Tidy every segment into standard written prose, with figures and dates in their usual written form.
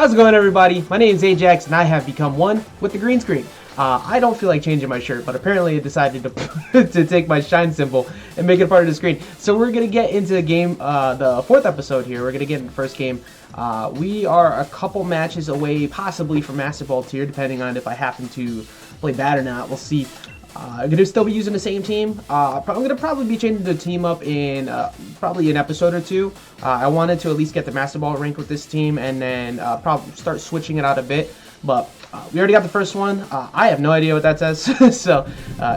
How's it going, everybody? My name is Ajax, and I have become one with the green screen. I don't feel like changing my shirt, but apparently I decided to to take my shine symbol and make it part of the screen. So we're gonna get into the game, the fourth episode here. We're gonna get into the first game. We are a couple matches away, possibly from Master Ball tier, depending on if I happen to play bad or not. We'll see. I'm gonna still be using the same team. I'm gonna probably be changing the team up in probably an episode or two. I wanted to at least get the Master Ball rank with this team, and then probably start switching it out a bit. But we already got the first one. I have no idea what that says, so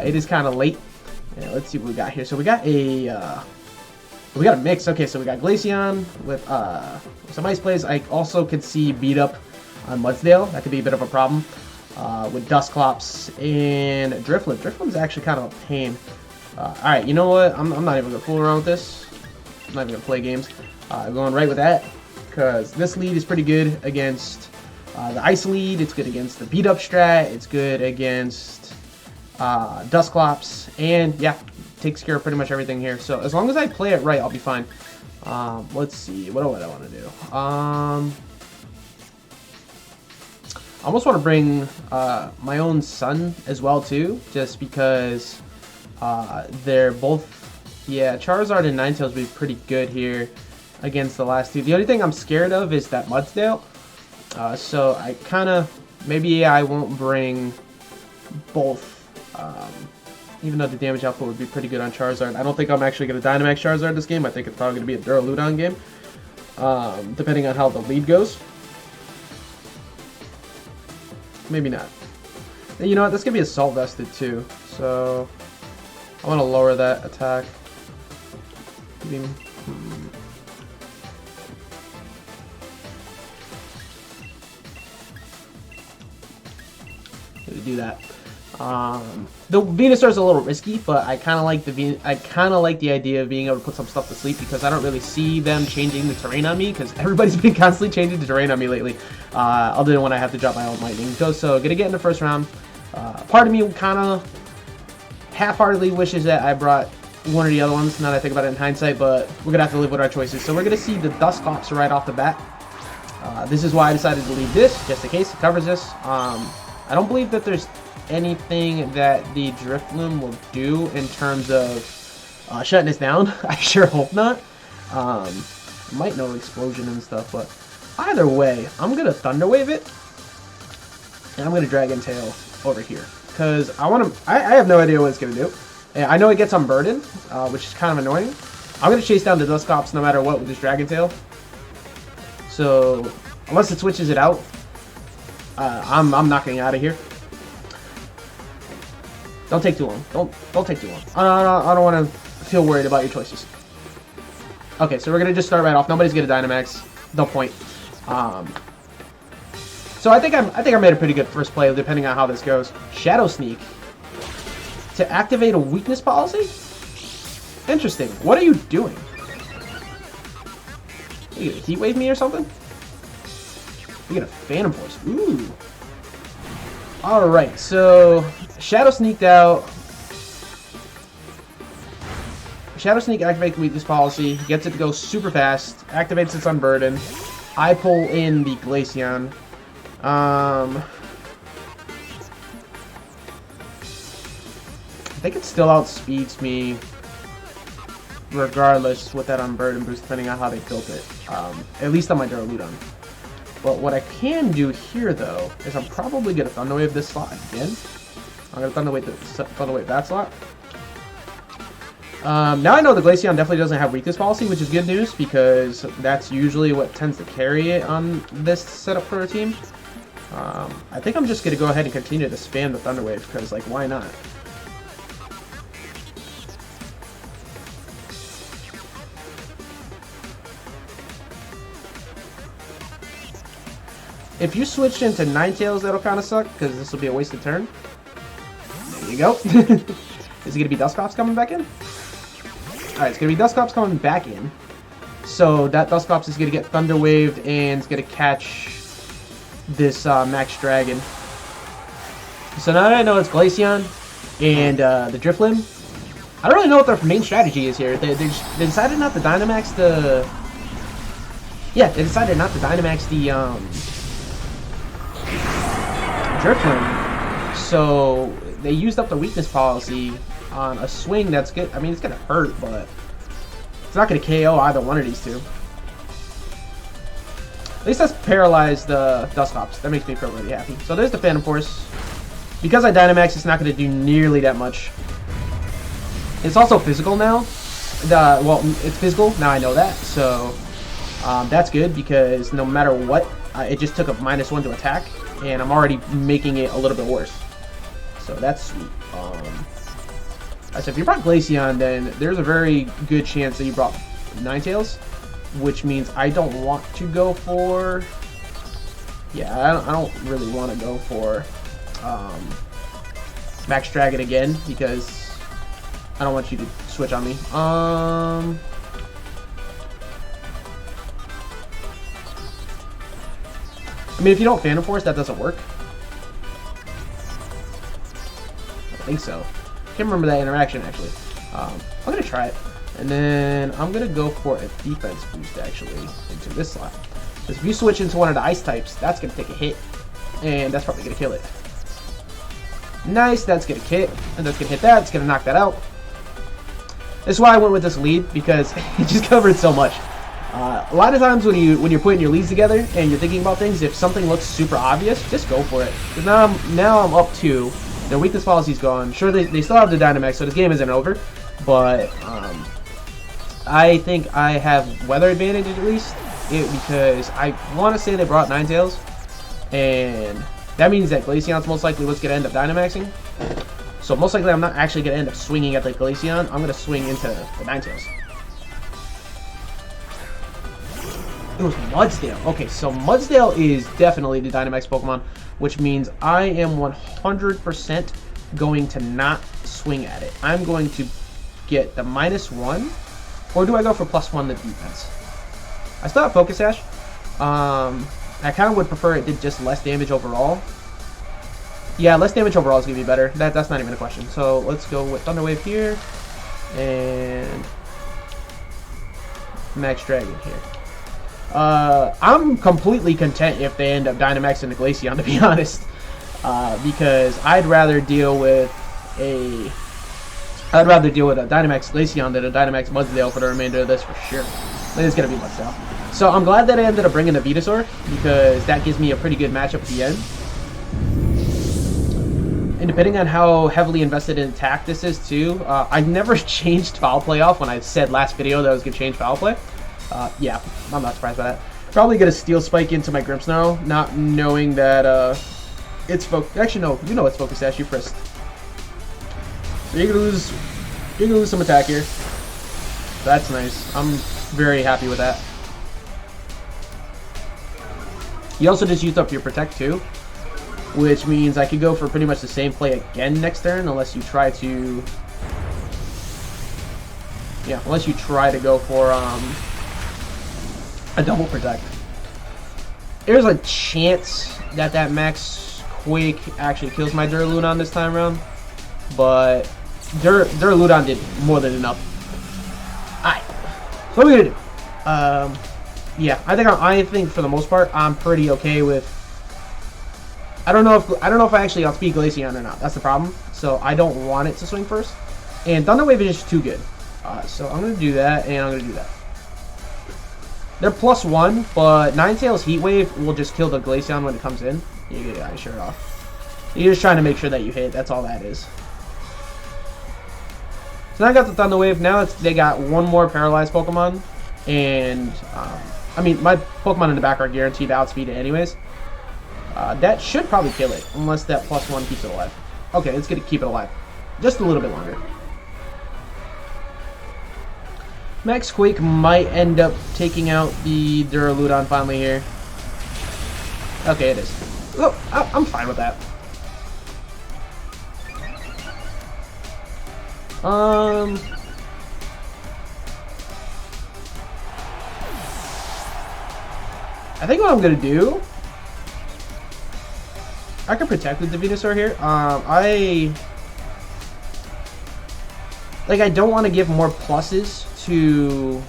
it is kind of late. Yeah, let's see what we got here. So we got a mix. Okay, so we got Glaceon with some ice plays. I also could see beat up on Mudsdale. That could be a bit of a problem. With Dusclops and Drifloon. Drifloon's actually kind of a pain. Alright, you know what? I'm not even going to fool around with this. I'm not even going to play games. I'm going right with that, because this lead is pretty good against the Ice lead. It's good against the beat up strat. It's good against Dusclops. And yeah, takes care of pretty much everything here. So as long as I play it right, I'll be fine. Let's see. What do I want to do? I almost want to bring my own son as well too, just because they're both, yeah, Charizard and Ninetales would be pretty good here against the last two. The only thing I'm scared of is that Mudsdale, so I kind of, maybe I won't bring both, even though the damage output would be pretty good on Charizard. I don't think I'm actually going to Dynamax Charizard this game. I think it's probably going to be a Duraludon game, depending on how the lead goes. Maybe not. You know what? This could be Assault Vested too. So I want to lower that attack. Gonna do that. The Venusaur is a little risky, but I kind of like the idea of being able to put some stuff to sleep, because I don't really see them changing the terrain on me, because everybody's been constantly changing the terrain on me lately. Other than when I have to drop my own lightning. So gonna get in the first round. Part of me kind of half-heartedly wishes that I brought one or the other ones, now that I think about it in hindsight, but we're gonna have to live with our choices. So we're gonna see the Dusclops right off the bat. This is why I decided to leave this, just in case it covers this. I don't believe that there's anything that the Drifloon will do in terms of shutting us down. I sure hope not. Might know Explosion and stuff, but either way, I'm gonna Thunder Wave it, and I'm gonna Dragon Tail over here, because I have no idea what it's gonna do. And I know it gets Unburdened, which is kind of annoying. I'm gonna chase down the Dusclops no matter what with this Dragon Tail. So unless it switches it out, I'm knocking out of here. Don't take too long. Don't take too long. I don't want to feel worried about your choices. Okay, so we're gonna just start right off. Nobody's gonna Dynamax. No point. So I think I made a pretty good first play, depending on how this goes. Shadow Sneak to activate a weakness policy. Interesting. What are you doing? You gonna Heat Wave me or something? You gonna Phantom Force? Ooh. All right. So Shadow Sneaked out. Shadow Sneak activates the weakness policy, gets it to go super fast, activates its Unburden. I pull in the Glaceon. I think it still outspeeds me regardless with that Unburden boost, depending on how they built it. At least on my Duraludon. But what I can do here, though, is I'm probably going to Thunder Wave this slot again. I'm going to Thunder Wave that slot. Now I know the Glaceon definitely doesn't have weakness policy, which is good news, because that's usually what tends to carry it on this setup for a team. I think I'm just going to go ahead and continue to spam the Thunder Wave, because, like, why not? If you switch into Ninetales, that'll kind of suck, because this will be a wasted turn. There you go. Is it going to be Dusclops coming back in? Alright, it's going to be Dusclops coming back in. So that Dusclops is going to get Thunder Waved, and it's going to catch this Max Dragon. So now that I know it's Glaceon and the Drifloon, I don't really know what their main strategy is here. They decided not to Dynamax the... Yeah, they decided not to Dynamax Drifloon. So they used up the weakness policy on a swing that's good. I mean, it's gonna hurt, but it's not gonna KO either one of these two. At least that's paralyzed the Dusclops. That makes me feel really happy. So there's the Phantom Force. Because I Dynamax, it's not gonna do nearly that much. It's also physical now. Well, it's physical now. I know that, so that's good because no matter what, it just took a -1 to attack, and I'm already making it a little bit worse. So that's sweet. I said if you brought Glaceon, then there's a very good chance that you brought Ninetales, which means I don't want to go for. Yeah, I don't really want to go for Max Dragon again because I don't want you to switch on me. I mean, if you don't Phantom Force, that doesn't work. I think so. Can't remember that interaction, actually. I'm going to try it. And then I'm going to go for a defense boost, actually, into this slot. Because if you switch into one of the ice types, that's going to take a hit. And that's probably going to kill it. Nice, that's going to hit. And that's going to hit that. It's going to knock that out. That's why I went with this lead, because it just covered so much. A lot of times when you're putting your leads together and you're thinking about things, if something looks super obvious, just go for it. Because now I'm up 2. Their weakness policy's gone. Sure, they still have the Dynamax, so this game isn't over. But I think I have weather advantage at least, because I want to say they brought Ninetales, and that means that Glaceon's most likely what's going to end up Dynamaxing. So most likely I'm not actually going to end up swinging at the Glaceon. I'm going to swing into the Ninetales. It was Mudsdale. Okay, so Mudsdale is definitely the Dynamax Pokemon, which means I am 100% going to not swing at it. I'm going to get the -1, or do I go for +1 the defense? I still have Focus Sash. I kind of would prefer it did just less damage overall. Yeah, less damage overall is going to be better. That's not even a question. So let's go with Thunder Wave here, and Max Dragon here. I'm completely content if they end up Dynamaxing the Glaceon, to be honest, because I'd rather deal with a Dynamax Glaceon than a Dynamax Mudsdale for the remainder of this for sure. I think it's gonna be Mudsdale. So I'm glad that I ended up bringing the Venusaur, because that gives me a pretty good matchup at the end. And depending on how heavily invested in attack this is too, I never changed Foul Play off when I said last video that I was gonna change Foul Play. Yeah, I'm not surprised by that. Probably gonna Steel Spike into my Grimmsnarl, not knowing that it's focus. Actually, no, you know it's Focus Sash. You pressed. So you're gonna lose some attack here. That's nice. I'm very happy with that. You also just used up your Protect too, which means I could go for pretty much the same play again next turn, unless you try to. Yeah, unless you try to go for a double Protect. There's a chance that Max Quake actually kills my Duraludon this time around, but Duraludon did more than enough. Alright, so what are we gonna do? Yeah, I think for the most part I'm pretty okay with. I don't know if I actually outspeed Glaceon or not. That's the problem. So I don't want it to swing first, and Thunder Wave is just too good. So I'm gonna do that, and I'm gonna do that. They're +1, but Ninetales Heat Wave will just kill the Glaceon when it comes in. You get your shirt off. You're just trying to make sure that you hit. That's all that is. So now I got the Thunder Wave. Now they got one more paralyzed Pokemon, and I mean my Pokemon in the back are guaranteed to outspeed it anyways. That should probably kill it, unless that +1 keeps it alive. Okay, it's gonna keep it alive just a little bit longer. Max Quake might end up taking out the Duraludon finally here. Okay, it is. Oh, I'm fine with that. I think what I'm gonna do, I can protect with the Venusaur here. I don't want to give more pluses to.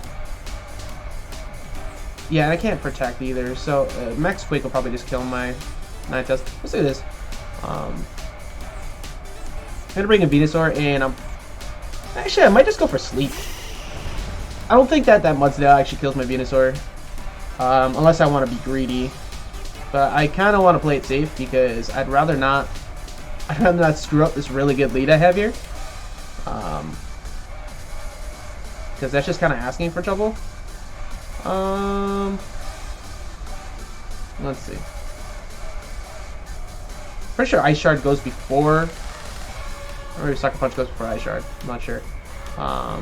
Yeah, I can't protect either. So Max Quake will probably just kill my Ninetales. Let's do this. I'm gonna bring a Venusaur, and actually I might just go for Sleep. I don't think that Mudsdale actually kills my Venusaur, unless I want to be greedy. But I kind of want to play it safe because I'd rather not screw up this really good lead I have here. Because that's just kind of asking for trouble. Let's see. Pretty sure Ice Shard goes before, or maybe Sucker Punch goes before Ice Shard. I'm not sure. I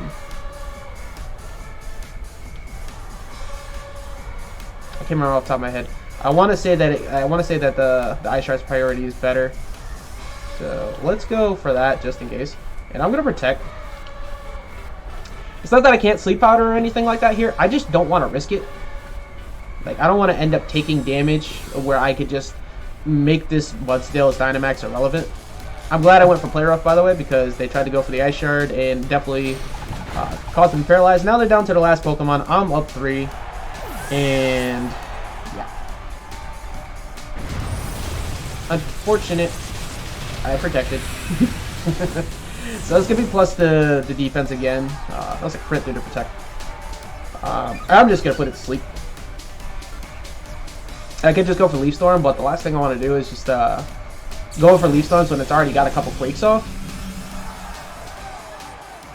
can't remember off the top of my head. I want to say that the Ice Shard's priority is better. So let's go for that just in case. And I'm gonna protect. It's not that I can't Sleep Powder or anything like that here. I just don't want to risk it. Like, I don't want to end up taking damage where I could just make this Mudsdale's Dynamax irrelevant. I'm glad I went for Play Rough, by the way, because they tried to go for the Ice Shard and definitely caused them paralyzed. Now they're down to the last Pokemon. I'm up 3. And yeah. Unfortunate. I protected. So that's going to be plus the defense again. That's a crit through to protect. I'm just going to put it to sleep. I could just go for Leaf Storm, but the last thing I want to do is just go for Leaf Storms when it's already got a couple Quakes off.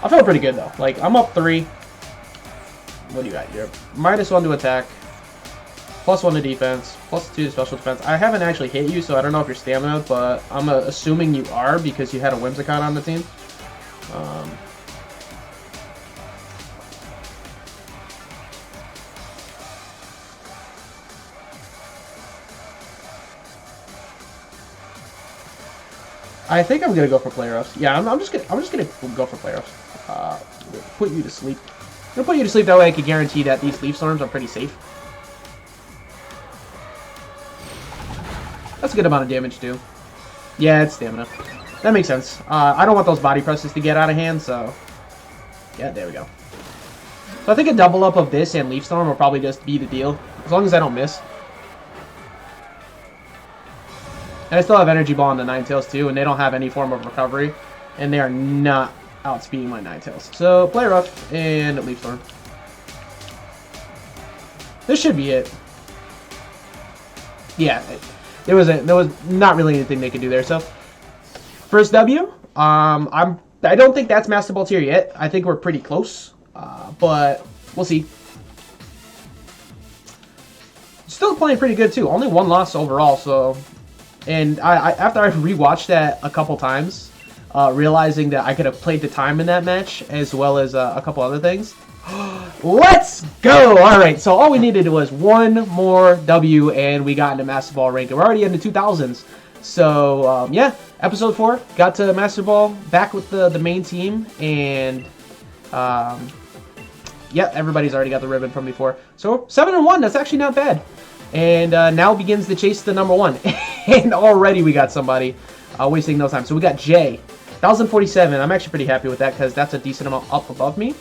I feel pretty good though. Like, I'm up 3. What do you got here? -1 to attack, +1 to defense, +2 to special defense. I haven't actually hit you, so I don't know if you're stamina, but I'm assuming you are because you had a Whimsicott on the team. I think I'm gonna go for Play Roughs. Yeah, I'm just gonna go for Play Roughs. Put you to sleep. I'm gonna put you to sleep, that way I can guarantee that these Leaf Storms are pretty safe. That's a good amount of damage too. Yeah, it's stamina. That makes sense. I don't want those body presses to get out of hand, so yeah, there we go. So I think a double up of this and Leaf Storm will probably just be the deal, as long as I don't miss. And I still have Energy Ball on the Ninetales too, and they don't have any form of recovery, and they are not outspeeding my Ninetales. So Play Rough and Leaf Storm. This should be it. Yeah, there was not really anything they could do there. So first W. I don't think that's Master Ball tier yet. I think we're pretty close, but we'll see. Still playing pretty good too. Only 1 loss overall, so. And after I rewatched that a couple times, realizing that I could have played the time in that match as well as a couple other things. Let's go! Alright, so all we needed was 1 more W and we got into Master Ball rank. We're already in the 2000s. So, yeah, episode 4, got to Master Ball, back with the main team, and yeah, everybody's already got the ribbon from before. So, 7-1, that's actually not bad. And now begins the chase to #1. And already we got somebody wasting no time. So we got Jay. 1047. I'm actually pretty happy with that because that's a decent amount up above me.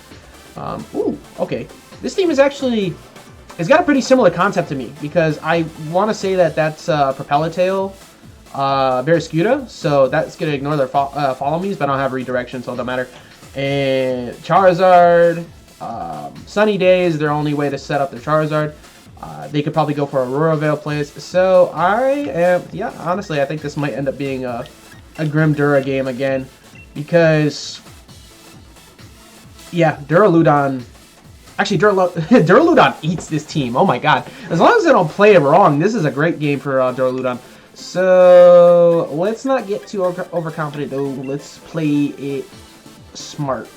Ooh, okay. This team is actually... It's got a pretty similar concept to me because I want to say that that's Propelitail, Barraskewda. So that's going to ignore their follow me's, but I don't have redirection, so it don't matter. And Charizard. Sunny Day is their only way to set up their Charizard. They could probably go for Aurora Veil plays. So yeah, honestly, I think this might end up being a Grimdura game again. Because, yeah, Duraludon, actually Duraludon eats this team. Oh my god. As long as they don't play it wrong, this is a great game for Duraludon. So, let's not get too overconfident though. Let's play it smart.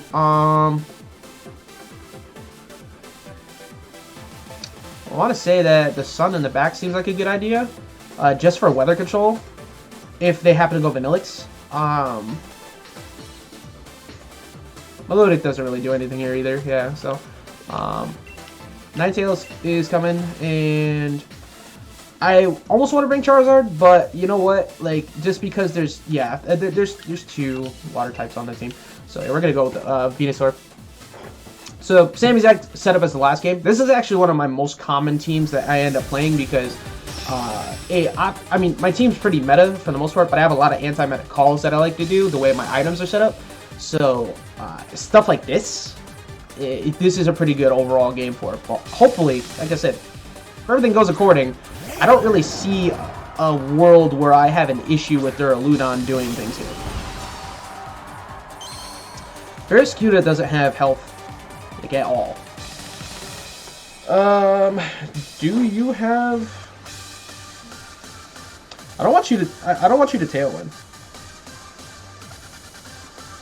I want to say that the sun in the back seems like a good idea, just for weather control, if they happen to go Vanillix. Melodic doesn't really do anything here either, yeah, so, Ninetales is coming, and I almost want to bring Charizard, but you know what, like, just because there's 2 water types on the team, so yeah, we're going to go with Venusaur. So, same exact setup as the last game. This is actually one of my most common teams that I end up playing because I mean, my team's pretty meta for the most part, but I have a lot of anti-meta calls that I like to do, the way my items are set up. So, stuff like this, this is a pretty good overall game for it. But hopefully, like I said, if everything goes according, I don't really see a world where I have an issue with Duraludon doing things here. Barraskewda doesn't have health, like, at all. Do you have... I don't want you to tailwind.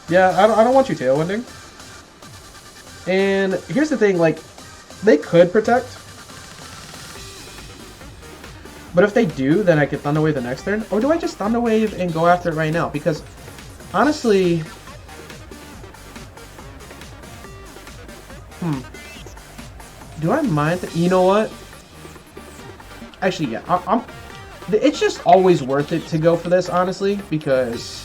Yeah, I don't want you tailwinding. And here's the thing, like, they could protect. But if they do, then I could Thunder Wave the next turn. Or do I just Thunder Wave and go after it right now? Because, honestly... Do I mind? You know what? Actually, yeah. It's just always worth it to go for this, honestly, because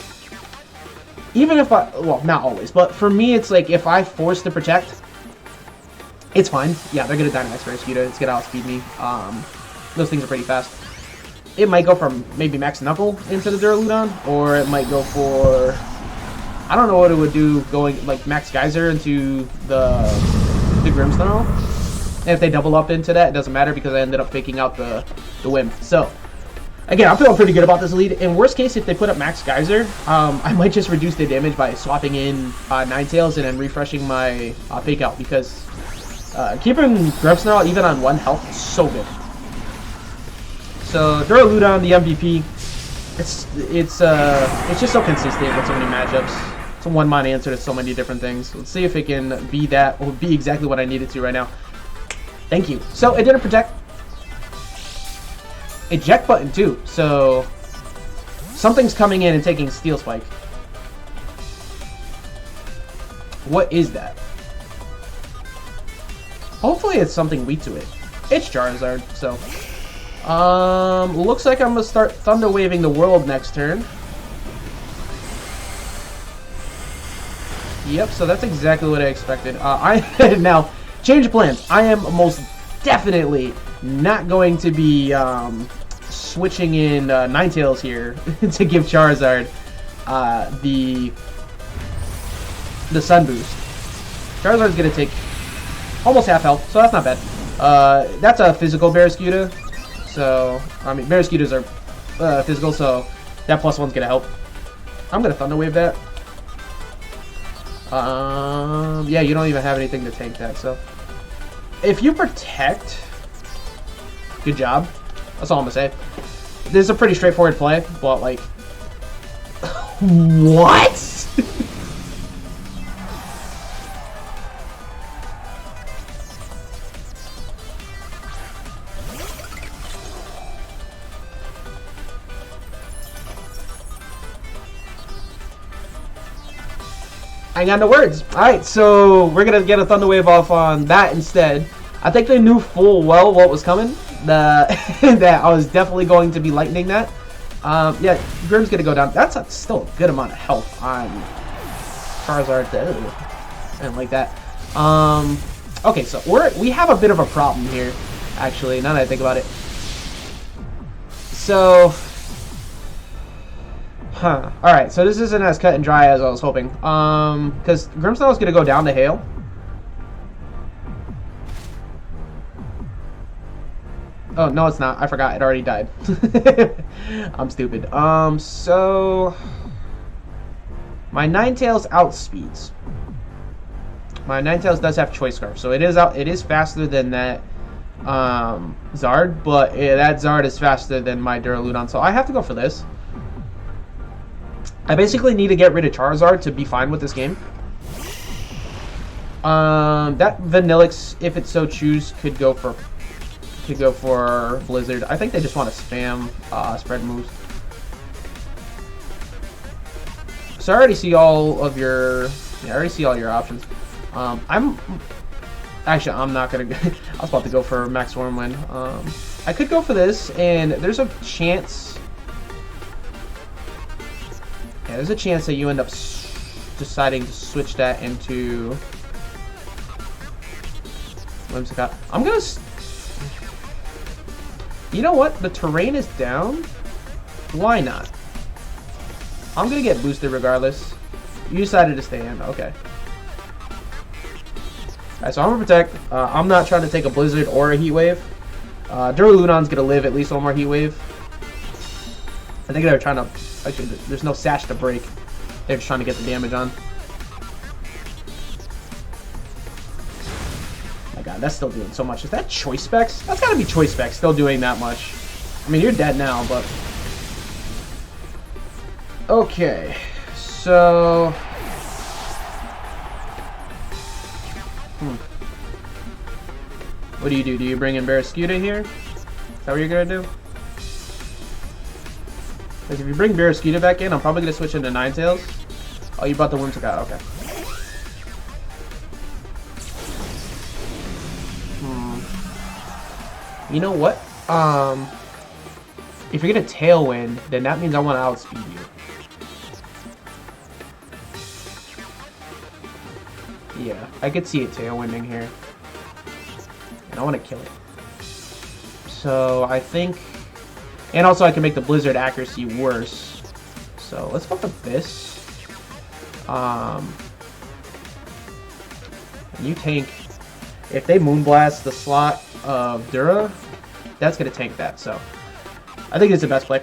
even if well, not always, but for me, it's like if I force to protect, it's fine. Yeah, they're gonna Dynamax Barraskewda. It's gonna outspeed me. Those things are pretty fast. It might go from maybe Max Knuckle into the Duraludon, or it might go for, I don't know what it would do going like Max Geyser into the Grimmsnarl. And if they double up into that, it doesn't matter because I ended up picking out the Whim. So, again, I'm feeling pretty good about this lead. In worst case, if they put up Max Geyser, I might just reduce the damage by swapping in Ninetales and then refreshing my Fake Out, because keeping Grimmsnarl even on 1 health is so good. So, Duraludon, the MVP, it's just so consistent with so many matchups. It's a one-mon answer to so many different things. Let's see if it can be that, or be exactly what I need it to right now. Thank you. So, it didn't protect. Eject button too, so something's coming in and taking Steel Spike. What is that? Hopefully it's something weak to it. It's Charizard, so looks like I'm gonna start Thunder Waving the world next turn. Yep, so that's exactly what I expected. Now, change of plans. I am most definitely not going to be switching in Ninetales here to give Charizard the Sun Boost. Charizard's gonna take almost half health, so that's not bad. That's a physical Barraskewda, so I mean Barraskewdas are physical, so that +1's gonna help. I'm gonna Thunder Wave that. Yeah, you don't even have anything to tank that, so if you protect, good job. That's all I'm gonna say. This is a pretty straightforward play, but like, what? I got no words. Alright, so we're gonna get a Thunder Wave off on that instead. I think they knew full well what was coming. That I was definitely going to be lightning that. Yeah, Grimm's gonna go down. That's still a good amount of health on Charizard. And like that. Okay, so we have a bit of a problem here, actually, now that I think about it. So, alright, so this isn't as cut and dry as I was hoping. Because Grimmsnarl is gonna go down to Hail. Oh, no, it's not. I forgot. It already died. I'm stupid. So my Ninetales outspeeds. My Ninetales does have Choice Scarf, so it is faster than that Zard, but that Zard is faster than my Duraludon, so I have to go for this. I basically need to get rid of Charizard to be fine with this game. That Vanillix, if it so choose, could go for Blizzard. I think they just want to spam spread moves. So I already see all of your options. I'm not gonna I was about to go for Max Wormwind. I could go for this, and there's a chance. Yeah, there's a chance that you end up deciding to switch that into Whimsicott. I'm gonna. You know what? The terrain is down. Why not? I'm gonna get boosted regardless. You decided to stay in. Okay. Alright, so I'm gonna protect. I'm not trying to take a blizzard or a heat wave. Duraludon's gonna live at least one more heat wave. I think they're trying to. Actually, there's no sash to break. They're just trying to get the damage on. My God, that's still doing so much. Is that choice specs? That's gotta be choice specs still doing that much. I mean, you're dead now, but. Okay, so. What do? Do you bring in Barraskewda here? Is that what you're gonna do? Because if you bring Barraskewda back in, I'm probably gonna switch into Ninetales. Oh, you brought the Whimsicott, okay. You know what? If you're gonna Tailwind, then that means I want to outspeed you. Yeah, I could see it Tailwinding here. And I want to kill it. So I think... And also I can make the Blizzard accuracy worse. So let's go for this. And you tank. If they Moonblast the slot of Dura, that's going to tank that. So I think it's the best play.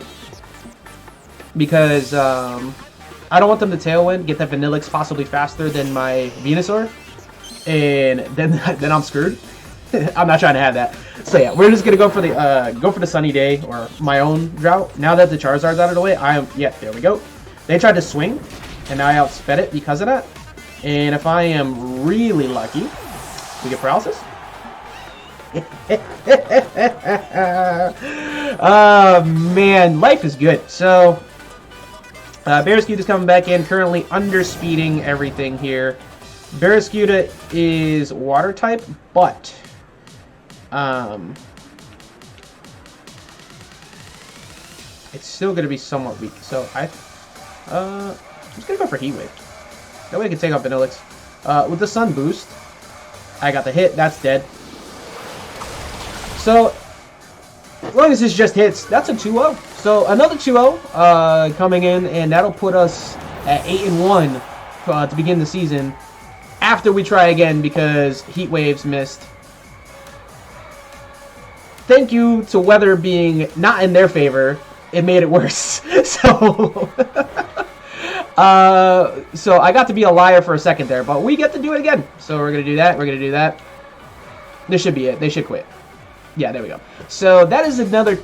Because I don't want them to Tailwind, get that Vanillix possibly faster than my Venusaur. And then I'm screwed. I'm not trying to have that. So yeah, we're just gonna go for the Sunny Day or my own Drought. Now that the Charizard's out of the way, there we go. They tried to swing, and now I outsped it because of that. And if I am really lucky, we get Paralysis. Oh man, life is good. So Barraskewda is coming back in, currently underspeeding everything here. Barraskewda is water type, but it's still going to be somewhat weak. So I'm just going to go for Heat Wave. That way I can take off Vanillix. With the Sun Boost, I got the hit. That's dead. So as long as this just hits, that's a 2-0. So another 2-0 coming in, and that'll put us at 8-1 to begin the season. After we try again because Heat Waves missed. Thank you to weather being not in their favor. It made it worse. So, so I got to be a liar for a second there, but we get to do it again. So we're gonna do that. We're gonna do that. This should be it. They should quit. Yeah, there we go. So that is another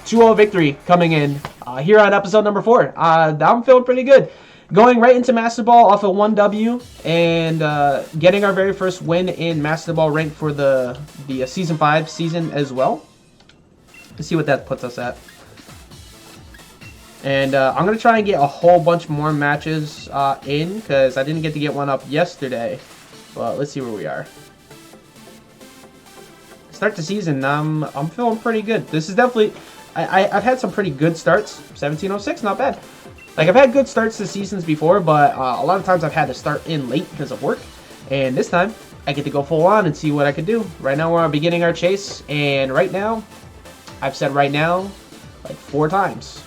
2-0 victory coming in here on episode number 4. I'm feeling pretty good. Going right into Master Ball off of 1W and getting our very first win in Master Ball rank for the Season 5 season as well. Let's see what that puts us at. And I'm going to try and get a whole bunch more matches in because I didn't get to get one up yesterday. But let's see where we are. Start the season, I'm feeling pretty good. This is definitely... I've had some pretty good starts. 1706, not bad. Like, I've had good starts to seasons before, but a lot of times I've had to start in late because of work. And this time, I get to go full on and see what I can do. Right now, we're beginning our chase. And right now, I've said right now, like 4 times.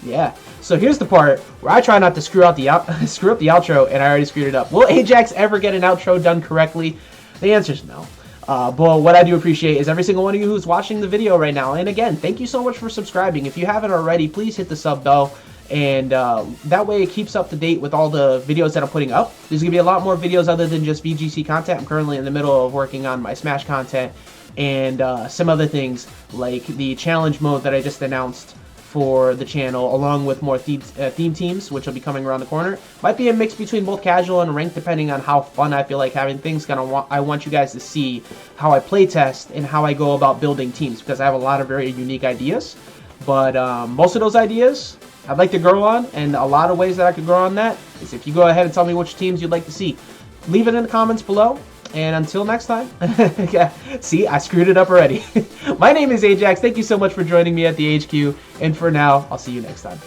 Yeah. So here's the part where I try not to screw up the outro, and I already screwed it up. Will Ajax ever get an outro done correctly? The answer is no. But what I do appreciate is every single one of you who's watching the video right now. And again, thank you so much for subscribing. If you haven't already, please hit the sub bell. And that way it keeps up to date with all the videos that I'm putting up. There's going to be a lot more videos other than just VGC content. I'm currently in the middle of working on my Smash content and some other things like the challenge mode that I just announced for the channel, along with more theme teams, which will be coming around the corner. Might be a mix between both casual and ranked, depending on how fun I feel like having things. I want you guys to see how I play test and how I go about building teams, because I have a lot of very unique ideas. But most of those ideas I'd like to grow on, and a lot of ways that I could grow on that is if you go ahead and tell me which teams you'd like to see. Leave it in the comments below, and until next time, see, I screwed it up already. My name is Ajax. Thank you so much for joining me at the HQ, and for now, I'll see you next time.